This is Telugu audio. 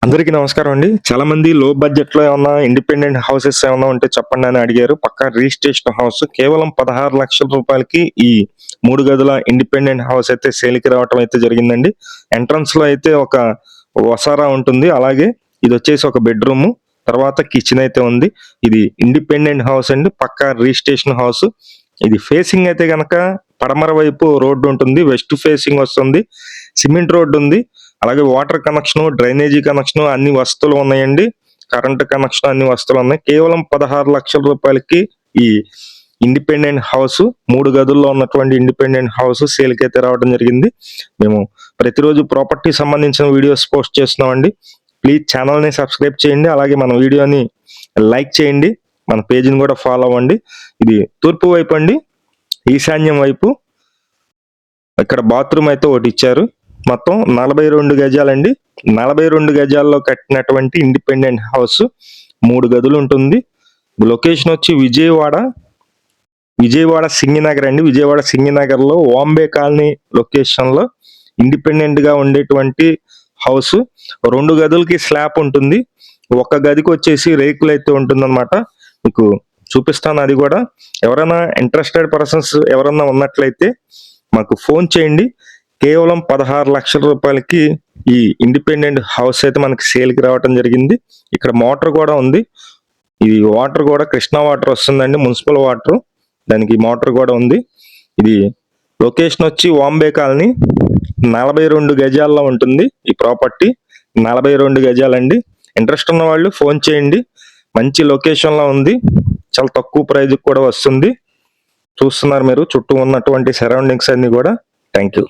అందరికీ నమస్కారం అండి. చాలా మంది లో బడ్జెట్ లో ఏమన్నా ఇండిపెండెంట్ హౌసెస్ ఏమన్నా ఉంటే చెప్పండి అని అడిగారు. పక్కా రిజిస్ట్రేషన్ హౌస్ కేవలం 16 లక్షల రూపాయలకి ఈ 3 గదుల ఇండిపెండెంట్ హౌస్ అయితే సేల్‌కి రావటం అయితే జరిగిందండి. ఎంట్రన్స్ లో అయితే ఒక వసారా ఉంటుంది. అలాగే ఇదొచ్చేసి ఒక బెడ్‌రూము. తర్వాత కిచెన్ అయితే ఉంది. ఇది ఇండిపెండెంట్ హౌస్ అండి. పక్కా రిజిస్ట్రేషన్ హౌస్. ఇది ఫేసింగ్ అయితే గనక పడమర వైపు రోడ్డు ఉంటుంది. వెస్ట్ ఫేసింగ్ వస్తుంది. సిమెంట్ రోడ్డు ఉంది. అలాగే వాటర్ కనెక్షన్, డ్రైనేజీ కనెక్షన్ అన్ని వసతులు ఉన్నాయండి. కరెంట్ కనెక్షన్ అన్ని వసతులు ఉన్నాయి. కేవలం 16 లక్షల రూపాయలకి ఈ ఇండిపెండెంట్ హౌస్ 3 గదుల్లో ఉన్నటువంటి ఇండిపెండెంట్ హౌస్ సేల్‌కి అయితే రావడం జరిగింది. మేము ప్రతిరోజు ప్రాపర్టీ సంబంధించిన వీడియోస్ పోస్ట్ చేస్తున్నామండి. ప్లీజ్ ఛానల్‌ని సబ్స్క్రైబ్ చేయండి. అలాగే మన వీడియోని లైక్ చేయండి. మన పేజ్‌ని కూడా ఫాలో అవ్వండి. ఇది తూర్పు వైపు అండి. ఈశాన్యం వైపు. ఇక్కడ బాత్రూమ్ అయితే ఒకటి ఇచ్చారు. మొత్తం 42 గజాలండి. 42 గజాల్లో కట్టినటువంటి ఇండిపెండెంట్ హౌస్ 3 గదులు ఉంటుంది. లొకేషన్ వచ్చి విజయవాడ సింగినగర్ అండి. విజయవాడ సింగినగర్‌లో వాంబే కాలనీ లొకేషన్‌లో ఇండిపెండెంట్ గా ఉండేటువంటి హౌస్. 2 గదులకి స్లాబ్ ఉంటుంది. ఒక గదికి వచ్చేసి రేకులు అయితే ఉంటుందన్నమాట. మీకు చూపిస్తాను అది కూడా. ఎవరైనా ఇంట్రెస్టెడ్ పర్సన్స్ ఎవరైనా ఉన్నట్లయితే మాకు ఫోన్ చేయండి. కేవలం 16 లక్షల రూపాయలకి ఈ ఇండిపెండెంట్ హౌస్ అయితే మనకి సేల్‌కి రావటం జరిగింది. ఇక్కడ మోటార్ కూడా ఉంది. ఈ వాటర్ కూడా కృష్ణా వాటర్ వస్తుందండి. Municipal water. దానికి మోటార్ కూడా ఉంది. ఇది లొకేషన్ వచ్చి వాంబే కాలనీ. 42 గజాల్లో ఉంటుంది ఈ ప్రాపర్టీ. 42 గజాలండి. ఇంట్రెస్ట్ ఉన్న వాళ్ళు ఫోన్ చేయండి. మంచి లొకేషన్ లో ఉంది. చాలా తక్కువ ప్రైస్ కూడా వస్తుంది. చూస్తున్నారు మీరు చుట్టూ ఉన్నటువంటి సరౌండింగ్స్ అన్ని కూడా. Thank you.